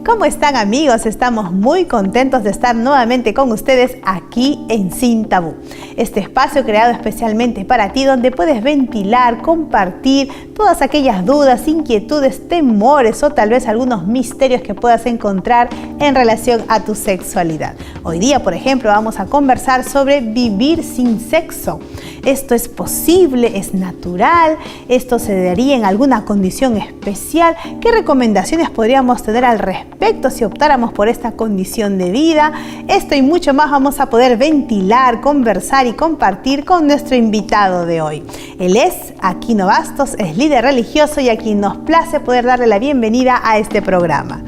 ¿Cómo están, amigos? Estamos muy contentos de estar nuevamente con ustedes aquí en Sin Tabú. Este espacio creado especialmente para ti, donde puedes ventilar, compartir todas aquellas dudas, inquietudes, temores o tal vez algunos misterios que puedas encontrar en relación a tu sexualidad. Hoy día, por ejemplo, vamos a conversar sobre vivir sin sexo. ¿Esto es posible? ¿Es natural? ¿Esto se daría en alguna condición especial? ¿Qué recomendaciones podríamos tener al respecto si optáramos por esta condición de vida? Esto y mucho más vamos a poder ventilar, conversar y compartir con nuestro invitado de hoy. Él es Aquino Bastos, es líder religioso y a quien nos place poder darle la bienvenida a este programa.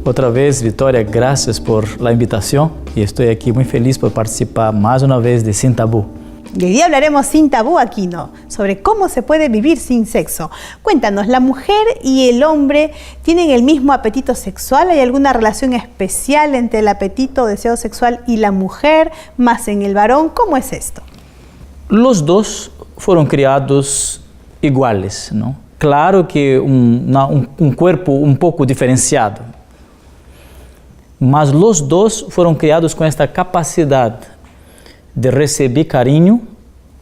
Otra vez, Victoria, gracias por la invitación y estoy aquí muy feliz por participar más una vez de Sin Tabú. Y hoy día hablaremos sin tabú, Aquino, sobre cómo se puede vivir sin sexo. Cuéntanos, ¿la mujer y el hombre tienen el mismo apetito sexual? ¿Hay alguna relación especial entre el apetito o deseo sexual y la mujer, más en el varón? ¿Cómo es esto? Los dos fueron criados iguales, ¿no? Claro que un cuerpo un poco diferenciado, mas los dos fueron criados con esta capacidad de recibir cariño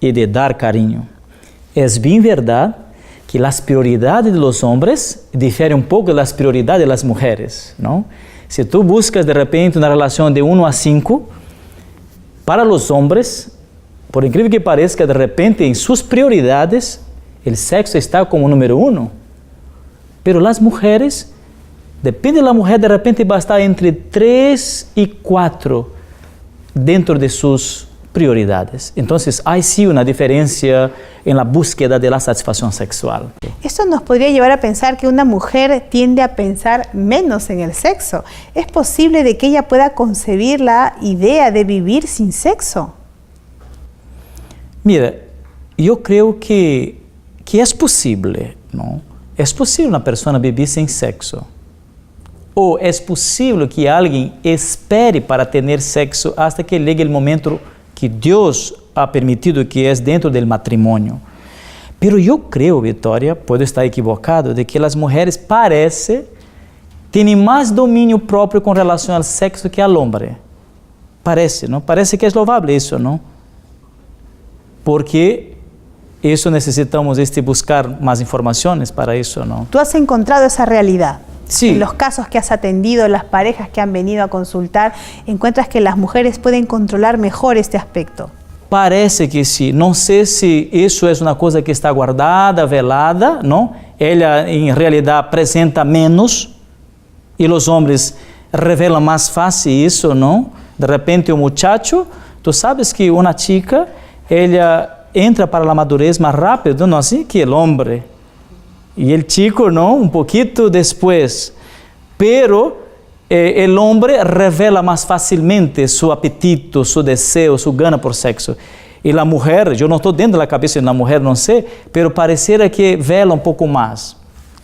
y de dar cariño. Es bien verdad que las prioridades de los hombres difieren un poco de las prioridades de las mujeres, ¿no? Si tú buscas de repente una relación de 1 a 5, para los hombres, por incrível que parezca, de repente en sus prioridades, el sexo está como número 1. Pero las mujeres, depende de la mujer, de repente va a estar entre 3 y 4 dentro de sus prioridades. Entonces, hay sí una diferencia en la búsqueda de la satisfacción sexual. Esto nos podría llevar a pensar que una mujer tiende a pensar menos en el sexo. ¿Es posible de que ella pueda concebir la idea de vivir sin sexo? Mira, yo creo que es posible, ¿no? Es posible una persona vivir sin sexo. O es posible que alguien espere para tener sexo hasta que llegue el momento que Dios ha permitido, que es dentro del matrimonio. Pero yo creo, Victoria, puedo estar equivocado, de que las mujeres tienen más dominio propio con relación al sexo que al hombre. Parece, ¿no? Parece que es loable eso, ¿no? Porque eso necesitamos buscar más informaciones para eso, ¿no? ¿Tú has encontrado esa realidad? Sí. En los casos que has atendido, las parejas que han venido a consultar, ¿encuentras que las mujeres pueden controlar mejor este aspecto? Parece que sí. No sé si eso es una cosa que está guardada, velada, ¿no? Ella en realidad presenta menos y los hombres revelan más fácil eso, ¿no? De repente un muchacho, tú sabes que una chica, ella entra para la madurez más rápido, ¿no? Así que el hombre. Y el chico, ¿no? Un poquito después. Pero el hombre revela más fácilmente su apetito, su deseo, su gana por sexo. Y la mujer, yo no estoy dentro de la cabeza de la mujer, no sé, pero pareciera que vela un poco más,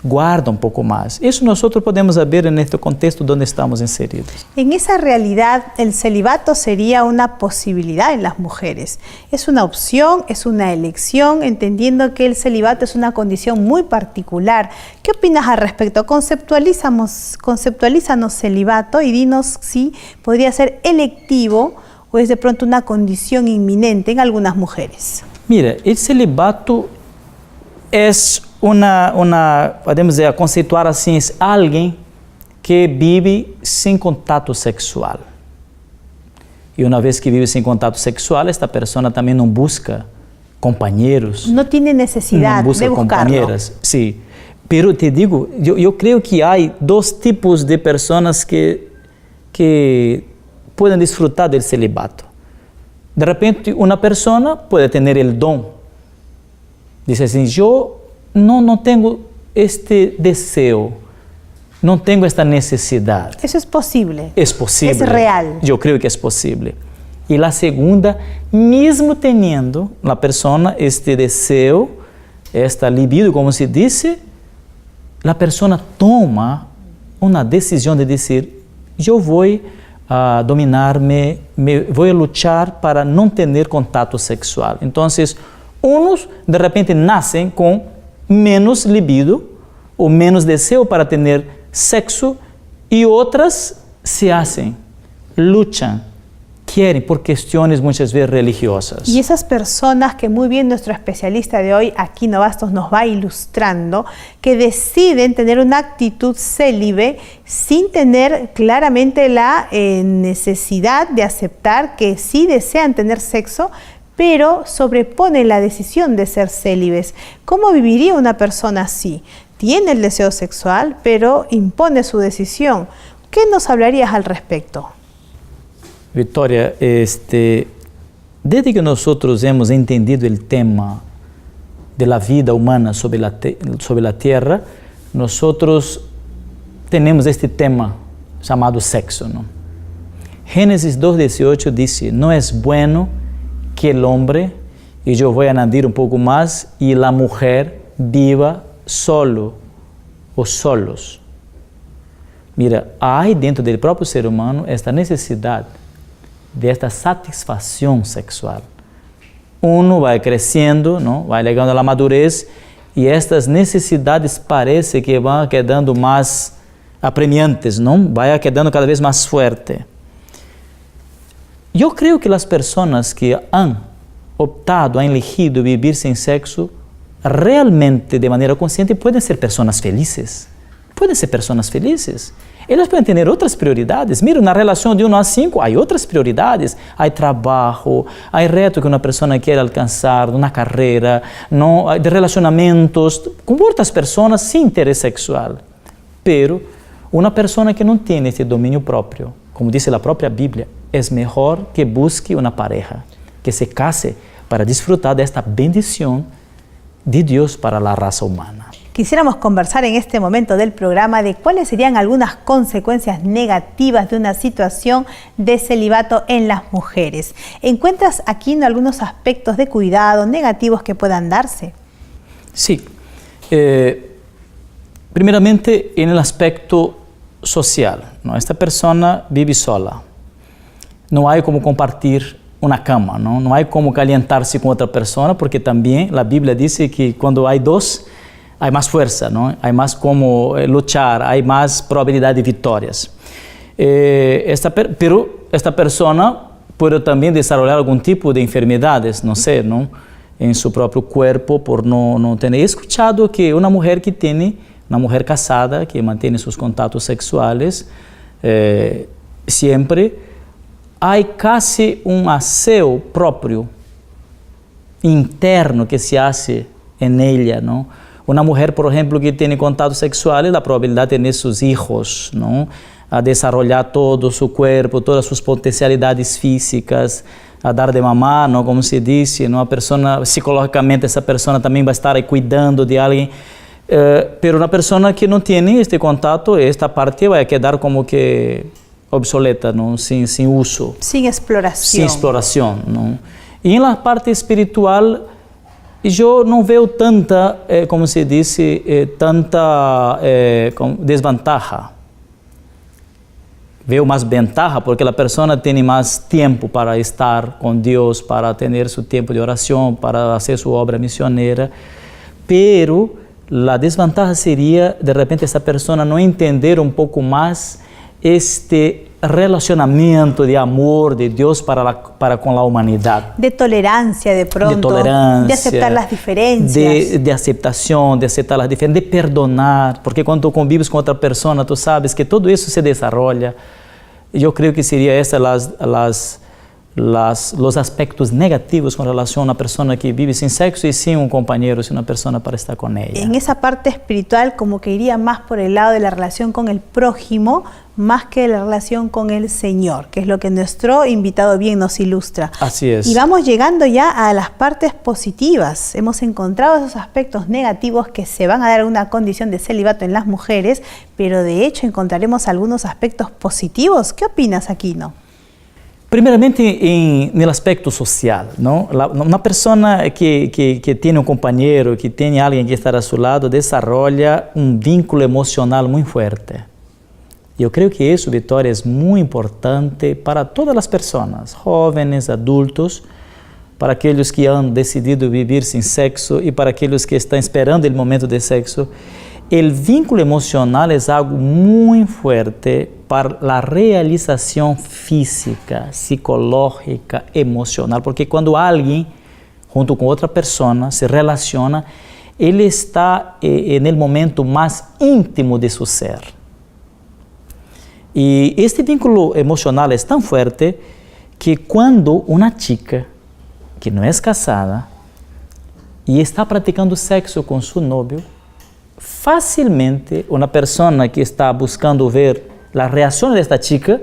guarda un poco más. Eso nosotros podemos ver en este contexto donde estamos inseridos. En esa realidad, el celibato sería una posibilidad en las mujeres. ¿Es una opción? ¿Es una elección? Entendiendo que el celibato es una condición muy particular. ¿Qué opinas al respecto? Conceptualízanos celibato y dinos si podría ser electivo o es de pronto una condición inminente en algunas mujeres. Mira, el celibato es podemos conceituar assim, es alguien que vive sin contacto sexual. Y una vez que vive sin contacto sexual, esta persona también no busca compañeros. No tiene necesidad no busca de buscarlo. Compañeras, sí. Pero te digo, yo creo que hay dos tipos de personas que pueden disfrutar del celibato. De repente, una persona puede tener el don. Dice assim, yo no tengo este deseo, no tengo esta necesidad. Eso es posible. Es posible. Es real. Yo creo que es posible. Y la segunda, mismo teniendo la persona este deseo, esta libido, como se dice, la persona toma una decisión de decir, yo voy a dominarme, voy a luchar para no tener contacto sexual. Entonces, unos de repente nacen con menos libido o menos deseo para tener sexo y otras se hacen, luchan, quieren por cuestiones muchas veces religiosas. Y esas personas que muy bien nuestro especialista de hoy, Aquino Bastos, nos va ilustrando, que deciden tener una actitud célibe sin tener claramente la necesidad de aceptar que sí desean tener sexo, pero sobreponen la decisión de ser célibes. ¿Cómo viviría una persona así? Tiene el deseo sexual, pero impone su decisión. ¿Qué nos hablarías al respecto? Victoria, desde que nosotros hemos entendido el tema de la vida humana sobre la tierra, nosotros tenemos este tema llamado sexo, ¿no? Génesis 2:18 dice, no es bueno que el hombre, y yo voy a añadir un poco más, y la mujer viva solo o solos. Mira, hay dentro del propio ser humano esta necesidad de esta satisfacción sexual. Uno va creciendo, ¿no? Va llegando a la madurez y estas necesidades parece que van quedando más apremiantes, ¿no? Va quedando cada vez más fuerte. Yo creo que las personas que han optado, han elegido vivir sin sexo, realmente de manera consciente pueden ser personas felices. Pueden ser personas felices. Eles podem ter outras prioridades. Mira, na relação de 1 a 5, há outras prioridades. Há trabalho, há reto que uma pessoa quer alcançar, na carreira, de relacionamentos com outras pessoas sem interesse sexual. Pero, uma pessoa que não tem esse domínio próprio, como diz a própria Bíblia, é melhor que busque uma pareja, que se case para desfrutar desta bendição de Deus para a raça humana. Quisiéramos conversar en este momento del programa de cuáles serían algunas consecuencias negativas de una situación de celibato en las mujeres. ¿Encuentras aquí algunos aspectos de cuidado negativos que puedan darse? Sí. Primeramente, en el aspecto social, ¿no? Esta persona vive sola. No hay como compartir una cama, ¿no? No hay como calentarse con otra persona, porque también la Biblia dice que cuando hay dos, hay más fuerza, ¿no? Hay más como luchar, hay más probabilidad de victorias. Pero esta persona puede también desarrollar algún tipo de enfermedades, no sé, ¿no? En su propio cuerpo por no tener. He escuchado que una mujer casada, que mantiene sus contactos sexuales, siempre hay casi un aseo propio, interno que se hace en ella, ¿no? Una mujer, por ejemplo, que tiene contactos sexuales, la probabilidad de tener sus hijos, ¿no? A desarrollar todo su cuerpo, todas sus potencialidades físicas, a dar de mamar, ¿no? Como se dice, ¿no? A persona, psicológicamente, esa persona también va a estar ahí cuidando de alguien. Pero una persona que no tiene este contacto, esta parte va a quedar como que obsoleta, ¿no? Sin uso. Sin exploración. Sin exploración, ¿no? Y en la parte espiritual, yo no veo tanta, como se dice, tanta desventaja. Veo más ventaja porque la persona tiene más tiempo para estar con Dios, para tener su tiempo de oración, para hacer su obra misionera. Pero la desventaja sería, de repente, esa persona no entender un poco más este relacionamiento de amor de Dios para con la humanidad. De tolerancia de pronto. De tolerancia. De aceptar las diferencias. De aceptación, de aceptar las diferencias, de perdonar. Porque cuando tú convives con otra persona, tú sabes que todo eso se desarrolla. Yo creo que sería esas los aspectos negativos con relación a una persona que vive sin sexo y sin un compañero, sin una persona para estar con ella. En esa parte espiritual como que iría más por el lado de la relación con el prójimo, más que la relación con el Señor, que es lo que nuestro invitado bien nos ilustra. Así es. Y vamos llegando ya a las partes positivas. Hemos encontrado esos aspectos negativos que se van a dar en una condición de celibato en las mujeres, pero de hecho encontraremos algunos aspectos positivos. ¿Qué opinas, Aquino? Primeramente, en el aspecto social, ¿no? Una persona que tiene un compañero, que tiene alguien que está a su lado, desarrolla un vínculo emocional muy fuerte. Yo creo que eso, Victoria, es muy importante para todas las personas, jóvenes, adultos, para aquellos que han decidido vivir sin sexo y para aquellos que están esperando el momento de sexo. el vínculo emocional es algo muy fuerte para la realización física, psicológica, emocional, porque cuando alguien, junto con otra persona, se relaciona, él está en el momento más íntimo de su ser. Y este vínculo emocional es tan fuerte que cuando una chica que no es casada y está practicando sexo con su novio, fácilmente una persona que está buscando ver la reacción de esta chica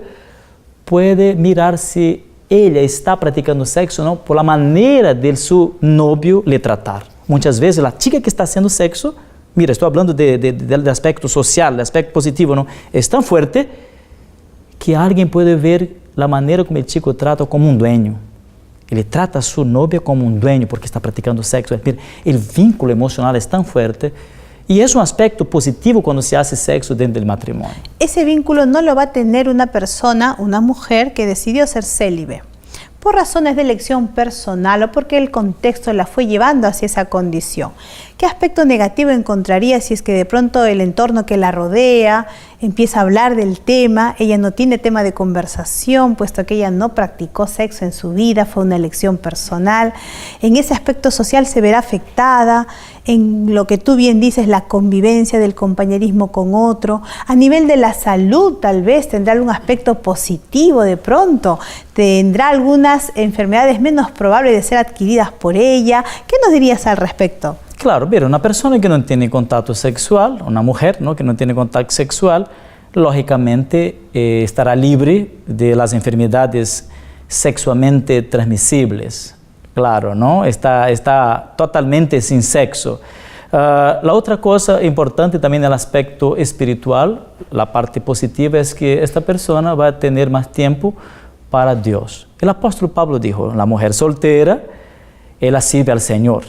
puede mirar si ella está practicando sexo o no por la manera de su novio le tratar. Muchas veces la chica que está haciendo sexo, mira, estoy hablando del aspecto social, del aspecto positivo, ¿no? Es tan fuerte que alguien puede ver la manera como el chico trata como un dueño. Ele trata a sua novia como um dueño porque está praticando sexo. O vínculo emocional é tão forte y es un aspecto positivo cuando se hace sexo dentro del matrimonio. Ese vínculo no lo va a tener una persona, una mujer que decidió ser célibe por razones de elección personal o porque el contexto la fue llevando hacia esa condición. ¿Qué aspecto negativo encontraría si es que de pronto el entorno que la rodea empieza a hablar del tema, ella no tiene tema de conversación, puesto que ella no practicó sexo en su vida, fue una elección personal? En ese aspecto social se verá afectada, en lo que tú bien dices, la convivencia del compañerismo con otro. A nivel de la salud, tal vez tendrá algún aspecto positivo de pronto, tendrá algunas enfermedades menos probables de ser adquiridas por ella. ¿Qué nos dirías al respecto? Claro, mira, una persona que no tiene contacto sexual, una mujer, ¿no?, que no tiene contacto sexual, lógicamente estará libre de las enfermedades sexualmente transmisibles. Claro, ¿no? Está totalmente sin sexo. La otra cosa importante también el aspecto espiritual, la parte positiva es que esta persona va a tener más tiempo para Dios. El apóstol Pablo dijo, la mujer soltera, ella sirve al Señor.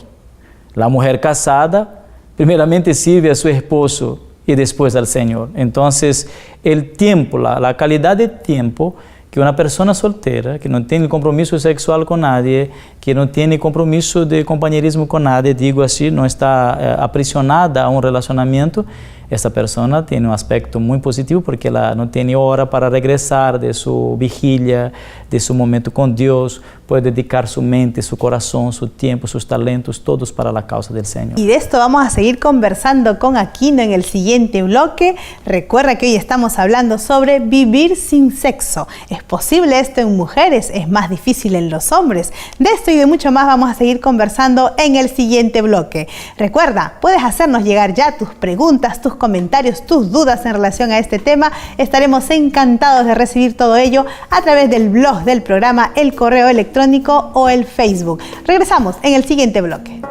La mujer casada, primeramente sirve a su esposo y después al Señor. Entonces, el tiempo, la calidad de tiempo que una persona soltera, que no tiene compromiso sexual con nadie, que no tiene compromiso de compañerismo con nadie, digo así, no está aprisionada a un relacionamiento, esta persona tiene un aspecto muy positivo porque ela no tiene hora para regresar de su vigilia, de su momento con Dios, puede dedicar su mente, su corazón, su tiempo, sus talentos, todos para la causa del Señor. Y de esto vamos a seguir conversando con Aquino en el siguiente bloque. Recuerda que hoy estamos hablando sobre vivir sin sexo. ¿Es posible esto en mujeres? ¿Es más difícil en los hombres? De esto y de mucho más vamos a seguir conversando en el siguiente bloque. Recuerda, puedes hacernos llegar ya tus preguntas, tus comentarios, tus dudas en relación a este tema. Estaremos encantados de recibir todo ello a través del blog del programa, el correo electrónico o el Facebook. Regresamos en el siguiente bloque.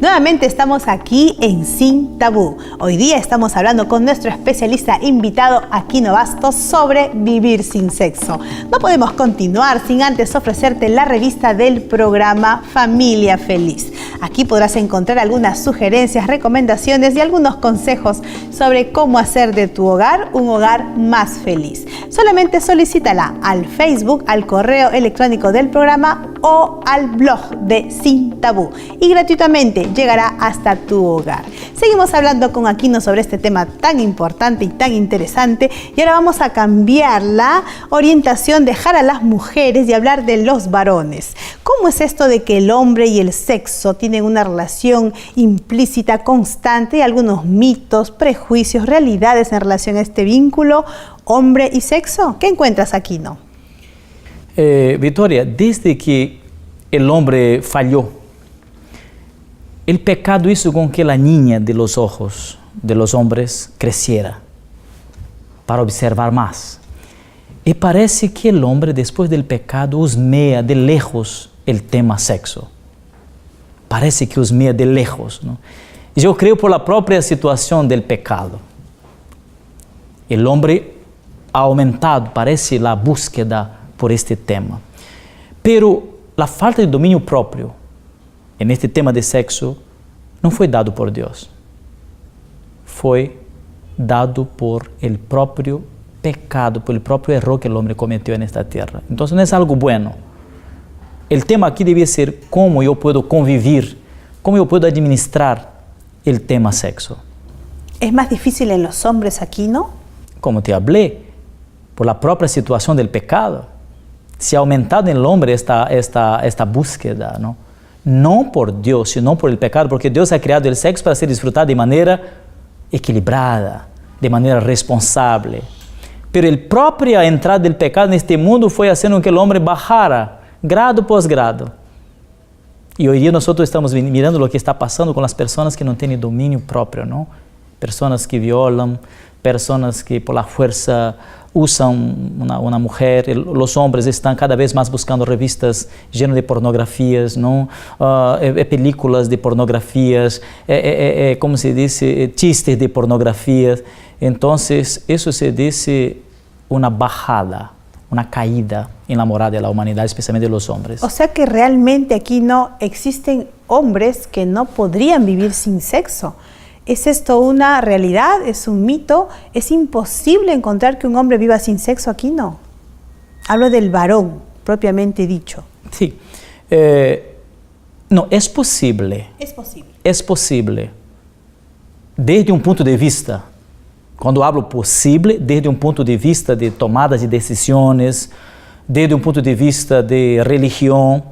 Nuevamente estamos aquí en Sin Tabú. Hoy día estamos hablando con nuestro especialista invitado Aquino Bastos sobre vivir sin sexo. No podemos continuar sin antes ofrecerte la revista del programa Familia Feliz. Aquí podrás encontrar algunas sugerencias, recomendaciones y algunos consejos sobre cómo hacer de tu hogar un hogar más feliz. Solamente solicítala al Facebook, al correo electrónico del programa o al blog de Sin Tabú y gratuitamente llegará hasta tu hogar. Seguimos hablando con Aquino sobre este tema tan importante y tan interesante y ahora vamos a cambiar la orientación, dejar a las mujeres y hablar de los varones. ¿Cómo es esto de que el hombre y el sexo tienen una relación implícita, constante y algunos mitos, prejuicios, realidades en relación a este vínculo hombre y sexo? ¿Qué encuentras, Aquino? Victoria, desde que el hombre falló, el pecado hizo con que la niña de los ojos de los hombres creciera para observar más. Y parece que el hombre después del pecado husmea de lejos el tema sexo. Parece que husmea de lejos, ¿no? Yo creo por la propia situación del pecado. El hombre ha aumentado, parece, la búsqueda por este tema. Pero la falta de dominio propio en este tema de sexo no fue dado por Dios. foi dado por el propio pecado, por el propio error que el hombre cometió en esta tierra. Entonces no es algo bueno. El tema aquí debe ser cómo yo puedo convivir, cómo yo puedo administrar el tema sexo. ¿Es más difícil en los hombres aquí, no? Como te hablé, por la propia situación del pecado, se ha aumentado en el hombre esta búsqueda, ¿no? No por Dios, sino por el pecado, porque Dios ha creado el sexo para ser disfrutado de manera equilibrada, de manera responsable. Pero la propia entrada del pecado en este mundo fue haciendo que el hombre bajara grado por grado. Y hoy día nosotros estamos mirando lo que está pasando con las personas que no tienen dominio propio, ¿no? Personas que violan, personas que por la fuerza usan una mujer. Los hombres están cada vez más buscando revistas llenas de pornografías, ¿no? Películas de pornografías, ¿cómo se dice? Chistes de pornografías. Entonces, eso se dice una bajada, una caída en la moral de la humanidad, especialmente de los hombres. O sea que realmente aquí no existen hombres que no podrían vivir sin sexo. ¿Es esto una realidad? ¿Es un mito? ¿Es imposible encontrar que un hombre viva sin sexo? Aquí no. Hablo del varón, propiamente dicho. Sí. No, es posible. Es posible. Es posible. Desde un punto de vista, cuando hablo posible, desde un punto de vista de tomadas de decisiones, desde un punto de vista de religión,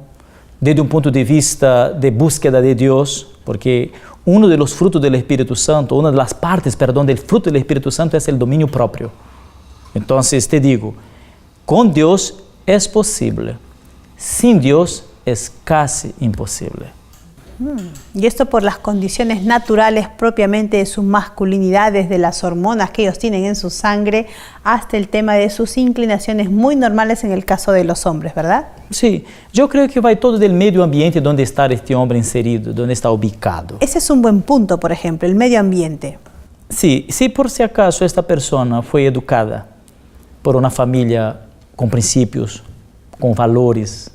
desde un punto de vista de búsqueda de Dios, porque uno de los frutos del Espíritu Santo, una de las partes, del fruto del Espíritu Santo es el dominio propio. Entonces te digo, con Dios es posible, sin Dios es casi imposible. Y esto por las condiciones naturales propiamente de su masculinidad, desde las hormonas que ellos tienen en su sangre hasta el tema de sus inclinaciones muy normales en el caso de los hombres, ¿verdad? Sí, yo creo que va todo del medio ambiente donde está este hombre inserido, donde está ubicado. Ese es un buen punto, por ejemplo, el medio ambiente. Sí, si por si acaso esta persona fue educada por una familia con principios, con valores,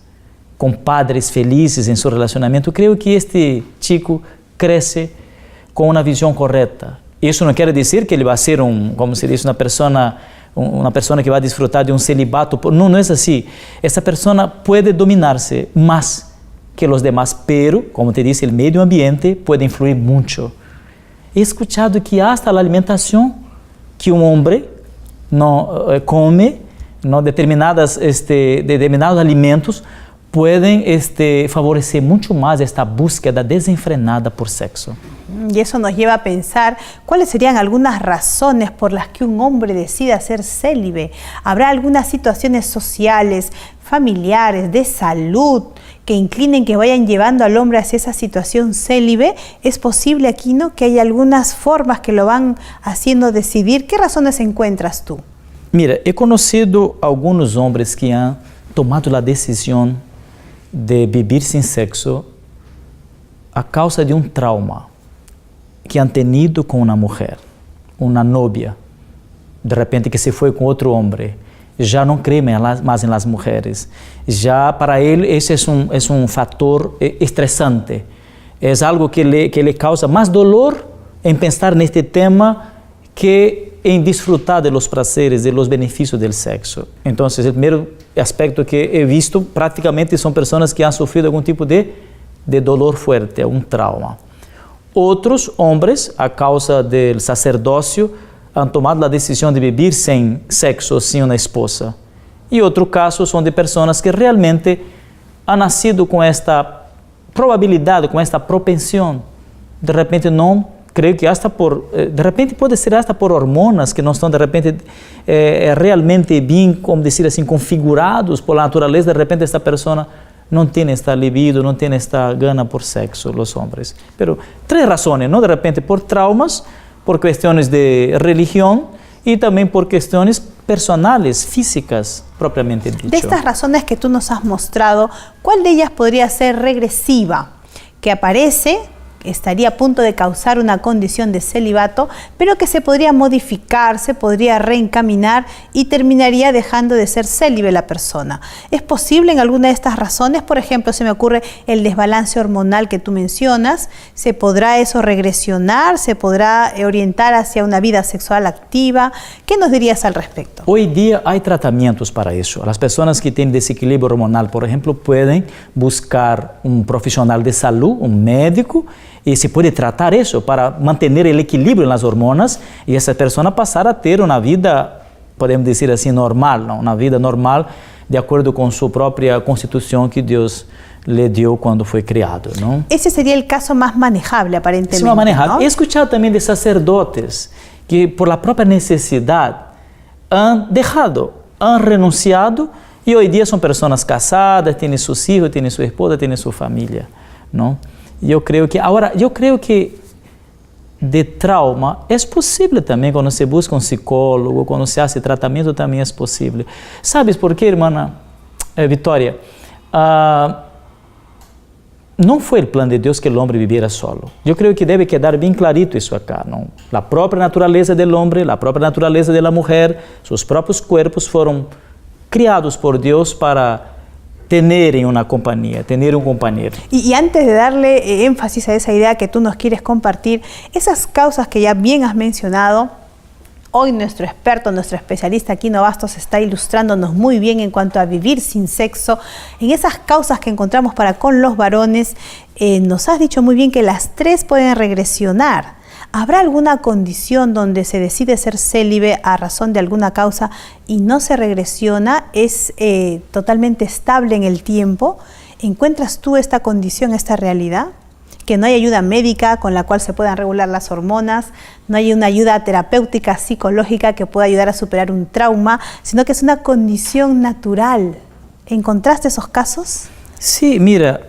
con padres felices en su relacionamiento, creo que este chico crece con una visión correcta. Eso no quiere decir que él va a ser como se dice, una persona que va a disfrutar de un celibato. No, no es así. Esta persona puede dominarse más que los demás, pero, como te dice, el medio ambiente puede influir mucho. He escuchado que hasta la alimentación que un hombre no come, no determinados alimentos, pueden favorecer mucho más esta búsqueda desenfrenada por sexo. Y eso nos lleva a pensar cuáles serían algunas razones por las que un hombre decida ser célibe. ¿Habrá algunas situaciones sociales, familiares, de salud que inclinen, que vayan llevando al hombre hacia esa situación célibe? ¿Es posible aquí, no, que hay algunas formas que lo van haciendo decidir? ¿Qué razones encuentras tú? Mira, he conocido algunos hombres que han tomado la decisión de vivir sin sexo a causa de un trauma que han tenido con una mujer, una novia, de repente que se fue con otro hombre, ya no cree más en las mujeres, ya para él ese es un factor estresante, es algo que le causa más dolor en pensar en este tema que en disfrutar de los placeres, de los beneficios del sexo. Entonces, el primer aspecto que he visto prácticamente son personas que han sufrido algún tipo de dolor fuerte, un trauma. Otros hombres, a causa del sacerdocio, han tomado la decisión de vivir sin sexo, sin una esposa. Y otro caso son de personas que realmente han nacido con esta probabilidad, con esta propensión. De repente no, creo que de repente puede ser hasta por hormonas que no están de repente realmente bien, como decir así, configurados por la naturaleza. De repente esta persona no tiene esta libido, no tiene esta gana por sexo, los hombres. Pero 3 razones, ¿no? De repente por traumas, por cuestiones de religión y también por cuestiones personales, físicas, propiamente dicho. De estas razones que tú nos has mostrado, ¿cuál de ellas podría ser regresiva? Que aparece estaría a punto de causar una condición de celibato, pero que se podría modificar, se podría reencaminar y terminaría dejando de ser célibe la persona. ¿Es posible en alguna de estas razones? Por ejemplo, se me ocurre el desbalance hormonal que tú mencionas. ¿Se podrá eso regresionar? ¿Se podrá orientar hacia una vida sexual activa? ¿Qué nos dirías al respecto? Hoy día hay tratamientos para eso. Las personas que tienen desequilibrio hormonal, por ejemplo, pueden buscar un profesional de salud, un médico, y se puede tratar eso para mantener el equilibrio en las hormonas y esa persona pasar a tener una vida, podemos decir así, normal, ¿no? Una vida normal de acuerdo con su propia constitución que Dios le dio cuando fue criado, ¿no? Ese sería el caso más manejable, aparentemente. Es más manejable. ¿No? He escuchado también de sacerdotes que por la propia necesidad han dejado, han renunciado y hoy día son personas casadas, tienen sus hijos, tienen su esposa, tienen su familia, ¿no? Yo creo que de trauma es posible también cuando se busca un psicólogo, cuando se hace tratamiento también es posible. ¿Sabes por qué, hermana Victoria? No fue el plan de Dios que el hombre viviera solo. Yo creo que debe quedar bien clarito eso acá, ¿no? La propia naturaleza del hombre, la propia naturaleza de la mujer, sus propios cuerpos fueron criados por Dios para tener una compañía, tener un compañero. Y antes de darle énfasis a esa idea que tú nos quieres compartir, esas causas que ya bien has mencionado, hoy nuestro experto, nuestro especialista Aquino Bastos está ilustrándonos muy bien en cuanto a vivir sin sexo. En esas causas que encontramos para con los varones, nos has dicho muy bien que las tres pueden regresionar. ¿Habrá alguna condición donde se decide ser célibe a razón de alguna causa y no se regresiona? ¿Es totalmente estable en el tiempo? ¿Encuentras tú esta condición, esta realidad? Que no hay ayuda médica con la cual se puedan regular las hormonas, no hay una ayuda terapéutica, psicológica que pueda ayudar a superar un trauma, sino que es una condición natural. ¿Encontraste esos casos? Sí, mira,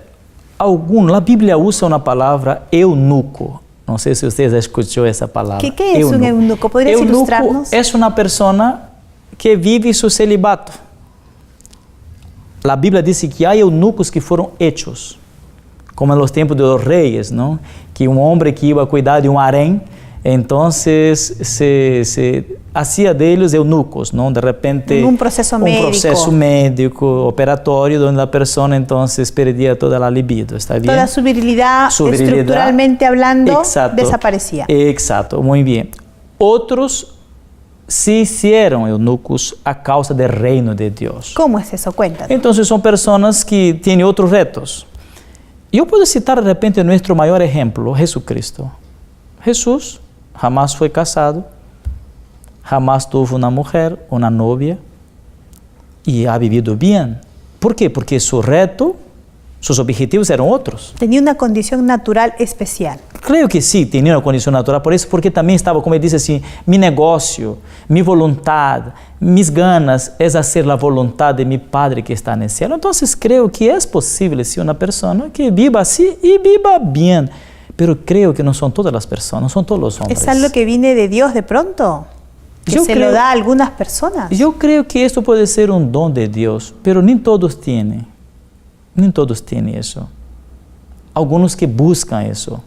la Biblia usa una palabra eunuco. No sé si usted ya escuchó esa palabra. ¿Qué es un eunuco? ¿Podrías ilustrarnos? Es una persona que vive su celibato. La Biblia dice que hay eunucos que fueron hechos, como en los tiempos de los reyes, ¿no? Que un hombre que iba a cuidar de un harén, entonces se hacía de ellos eunucos, ¿no? De repente un proceso médico operatorio donde la persona entonces perdía toda la libido, ¿está bien? Toda su virilidad, estructuralmente hablando, desaparecía. Exacto, muy bien. Otros se hicieron eunucos a causa del reino de Dios. ¿Cómo es eso? Cuéntanos. Entonces son personas que tienen otros retos. Yo puedo citar de repente nuestro mayor ejemplo, Jesucristo. Jesús jamás fue casado, jamás tuvo una mujer, una novia, y ha vivido bien. ¿Por qué? Porque su reto, sus objetivos eran otros. Tenía una condición natural especial. Creo que sí, tenía una condición natural, por eso, porque también estaba, como él dice así, mi negocio, mi voluntad, mis ganas es hacer la voluntad de mi Padre que está en el cielo. Entonces creo que es posible, sí, una persona que viva así y viva bien. Pero creo que no son todas las personas, no son todos los hombres. ¿Es algo que viene de Dios de pronto? ¿Que se lo da a algunas personas? Yo creo que esto puede ser un don de Dios, pero ni todos tienen. Ni todos tienen eso. Algunos que buscan eso.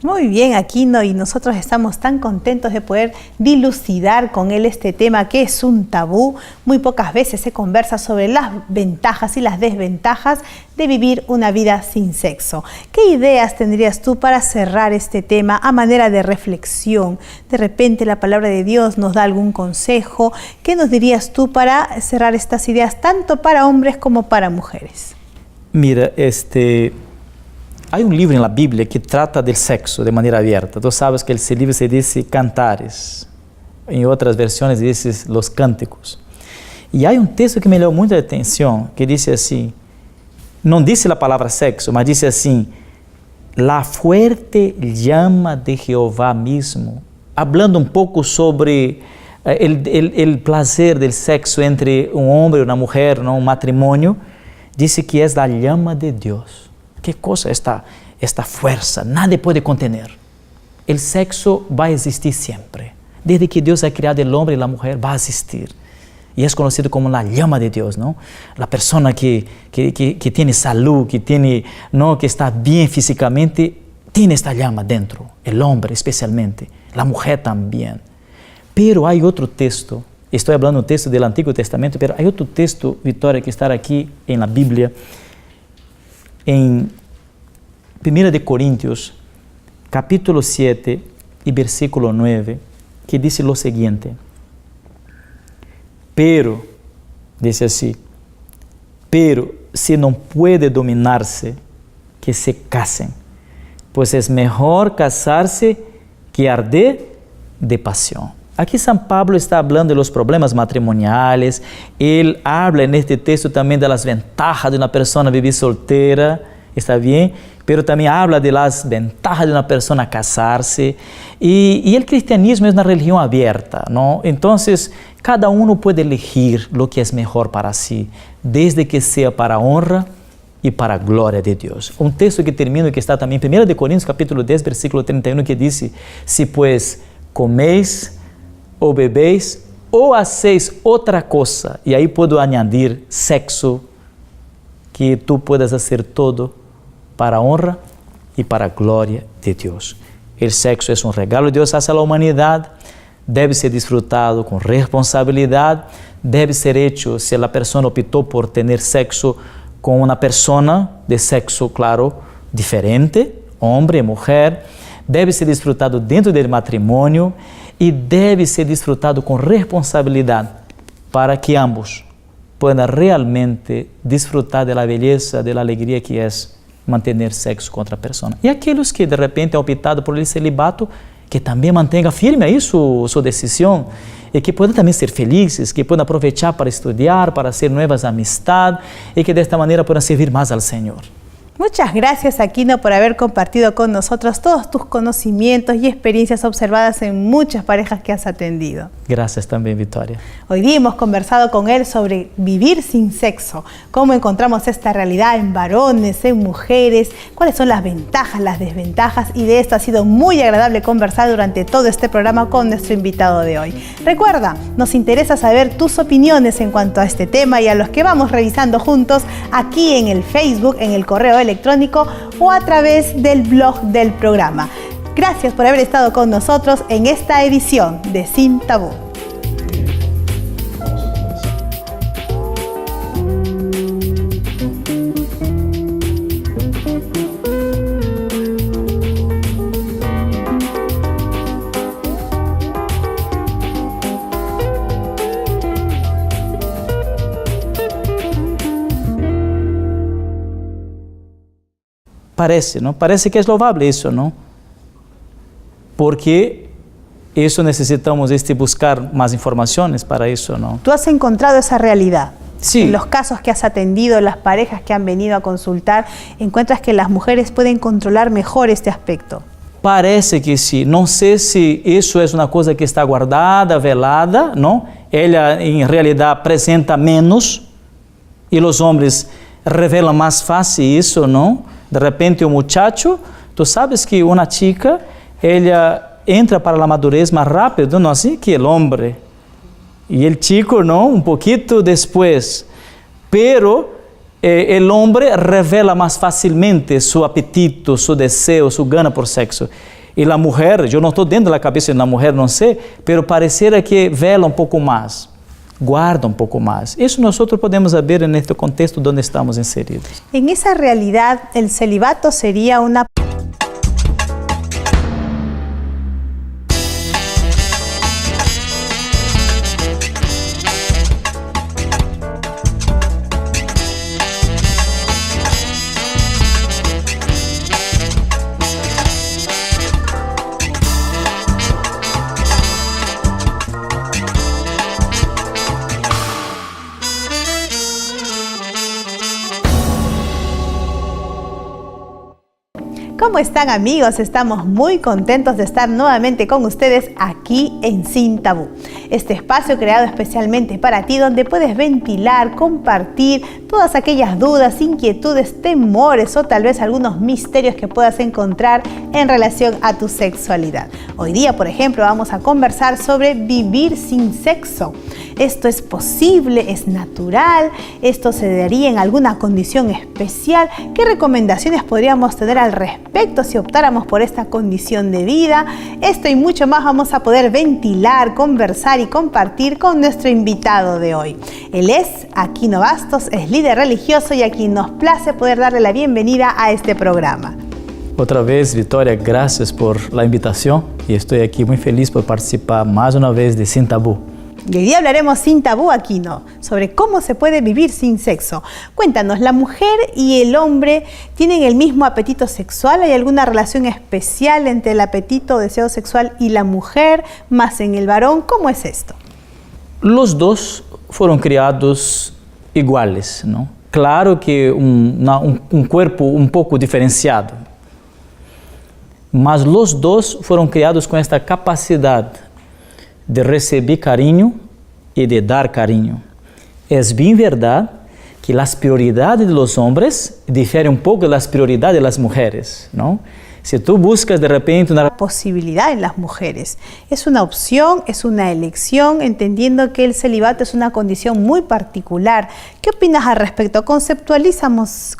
Muy bien, Aquino, y nosotros estamos tan contentos de poder dilucidar con él este tema que es un tabú. Muy pocas veces se conversa sobre las ventajas y las desventajas de vivir una vida sin sexo. ¿Qué ideas tendrías tú para cerrar este tema a manera de reflexión? De repente la palabra de Dios nos da algún consejo. ¿Qué nos dirías tú para cerrar estas ideas tanto para hombres como para mujeres? Mira, hay un libro en la Biblia que trata del sexo de manera abierta. Tú sabes que ese libro se dice Cantares. En otras versiones dice Los Cánticos. Y hay un texto que me llamó mucha atención, que dice así, no dice la palabra sexo, mas dice así, la fuerte llama de Jehová mismo. Hablando un poco sobre el placer del sexo entre un hombre y una mujer, ¿no? Un matrimonio, dice que es la llama de Dios. ¿Qué cosa esta fuerza? Nadie puede contener. El sexo va a existir siempre. Desde que Dios ha creado el hombre y la mujer, va a existir. Y es conocido como la llama de Dios, ¿no? La persona que tiene salud, que está bien físicamente, tiene esta llama dentro, el hombre especialmente, la mujer también. Pero hay otro texto, estoy hablando de un texto del Antiguo Testamento, pero hay otro texto, Victoria, que está aquí en la Biblia, en 1 de Corintios, capítulo 7 y versículo 9, que dice lo siguiente: pero, dice así, pero si no puede dominarse, que se casen, pues es mejor casarse que arder de pasión. Aquí San Pablo está hablando de los problemas matrimoniales. Él habla en este texto también de las ventajas de una persona vivir soltera, ¿está bien? Pero también habla de las ventajas de una persona casarse. Y el cristianismo es una religión abierta, ¿no? Entonces, cada uno puede elegir lo que es mejor para sí, desde que sea para honra y para gloria de Dios. Un texto que termina y que está también en 1 de Corintios capítulo 10, versículo 31, que dice: si pues coméis o bebéis o hacéis otra cosa, y ahí puedo añadir sexo, que tú puedas hacer todo para honra y para gloria de Dios. El sexo es un regalo de Dios hacia la humanidad, debe ser disfrutado con responsabilidad, debe ser hecho si la persona optó por tener sexo con una persona de sexo, claro, diferente, hombre y mujer, debe ser disfrutado dentro del matrimonio y debe ser disfrutado con responsabilidad para que ambos puedan realmente disfrutar de la belleza, de la alegría que es mantener sexo con otra persona. Y aquellos que de repente han optado por el celibato, que también mantenga firme ahí su decisión y que puedan también ser felices, que puedan aprovechar para estudiar, para hacer nuevas amistades y que de esta manera puedan servir más al Señor. Muchas gracias, Aquino, por haber compartido con nosotros todos tus conocimientos y experiencias observadas en muchas parejas que has atendido. Gracias también, Victoria. Hoy día hemos conversado con él sobre vivir sin sexo, cómo encontramos esta realidad en varones, en mujeres, cuáles son las ventajas, las desventajas, y de esto ha sido muy agradable conversar durante todo este programa con nuestro invitado de hoy. Recuerda, nos interesa saber tus opiniones en cuanto a este tema y a los que vamos revisando juntos aquí en el Facebook, en el correo electrónico o a través del blog del programa. Gracias por haber estado con nosotros en esta edición de Sin Tabú. Parece, ¿no? Parece que es loable eso, ¿no? Porque eso necesitamos buscar más informaciones para eso, ¿no? ¿Tú has encontrado esa realidad? Sí. En los casos que has atendido, las parejas que han venido a consultar, ¿encuentras que las mujeres pueden controlar mejor este aspecto? Parece que sí. No sé si eso es una cosa que está guardada, velada, ¿no? Ella en realidad presenta menos y los hombres revelan más fácil eso, ¿no? De repente un muchacho, tú sabes que una chica, ella entra para la madurez más rápido, ¿no? Así que el hombre. Y el chico, ¿no? Un poquito después. Pero el hombre revela más fácilmente su apetito, su deseo, su gana por sexo. Y la mujer, yo no estoy dentro de la cabeza de una mujer, no sé, pero pareciera que vela un poco más. Guarda un poco más. Eso nosotros podemos ver en este contexto donde estamos inseridos. En esa realidad, el celibato sería una... ¿Cómo están, amigos? Estamos muy contentos de estar nuevamente con ustedes aquí en Sin Tabú. Este espacio creado especialmente para ti, donde puedes ventilar, compartir todas aquellas dudas, inquietudes, temores o tal vez algunos misterios que puedas encontrar en relación a tu sexualidad. Hoy día, por ejemplo, vamos a conversar sobre vivir sin sexo. ¿Esto es posible? ¿Es natural? ¿Esto se daría en alguna condición especial? ¿Qué recomendaciones podríamos tener al respecto respecto si optáramos por esta condición de vida. Esto y mucho más vamos a poder ventilar, conversar y compartir con nuestro invitado de hoy. Él es Aquino Bastos, es líder religioso y a quien nos place poder darle la bienvenida a este programa. Otra vez, Vitória, gracias por la invitación y estoy aquí muy feliz por participar más una vez de Sin Tabú. Y hoy día hablaremos sin tabú, Aquino, sobre cómo se puede vivir sin sexo. Cuéntanos, ¿la mujer y el hombre tienen el mismo apetito sexual? ¿Hay alguna relación especial entre el apetito o deseo sexual y la mujer, más en el varón? ¿Cómo es esto? Los dos fueron criados iguales, ¿no? Claro que un cuerpo un poco diferenciado, mas los dos fueron criados con esta capacidad de recibir cariño y de dar cariño. Es bien verdad que las prioridades de los hombres difieren un poco de las prioridades de las mujeres, ¿no? Si tú buscas de repente una posibilidad en las mujeres, es una opción, es una elección, entendiendo que el celibato es una condición muy particular. ¿Qué opinas al respecto? Conceptualízanos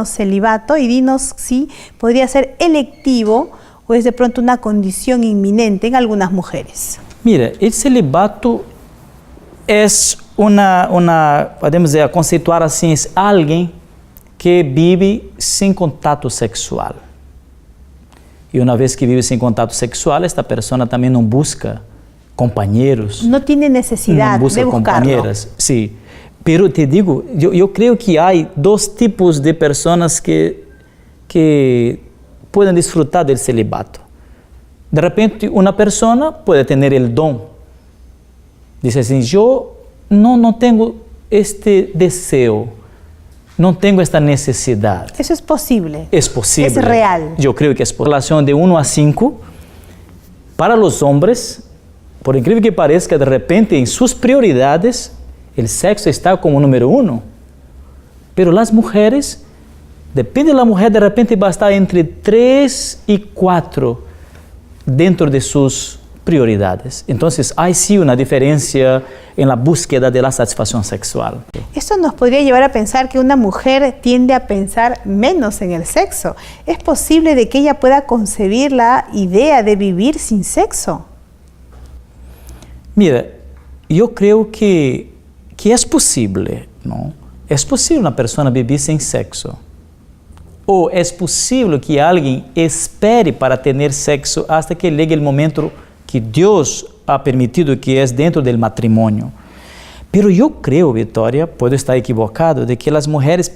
celibato y dinos si podría ser electivo o es de pronto una condición inminente en algunas mujeres. Mira, el celibato es podemos dizer, conceituar assim, es alguien que vive sin contacto sexual. Y una vez que vive sin contacto sexual, esta persona también no busca compañeros. No tiene necesidad de buscarlo. Compañeras, sí. Pero te digo, yo creo que hay dos tipos de personas que pueden disfrutar del celibato. De repente, una persona puede tener el don. Dice así, yo no tengo este deseo, no tengo esta necesidad. Eso es posible. Es posible. Es real. Yo creo que es posible. Relación de 1 a 5, para los hombres, por increíble que parezca, de repente en sus prioridades, el sexo está como número 1. Pero las mujeres, depende de la mujer, de repente va a estar entre 3 y 4 dentro de sus prioridades. Entonces, hay sí una diferencia en la búsqueda de la satisfacción sexual. Esto nos podría llevar a pensar que una mujer tiende a pensar menos en el sexo. ¿Es posible de que ella pueda concebir la idea de vivir sin sexo? Mira, yo creo que es posible, ¿no? Es posible una persona vivir sin sexo. O es posible que alguien espere para tener sexo hasta que llegue el momento que Dios ha permitido, que es dentro del matrimonio. Pero yo creo, Vitória, puedo estar equivocado, de que las mujeres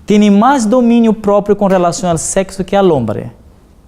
tienen más dominio propio con relación al sexo que al hombre.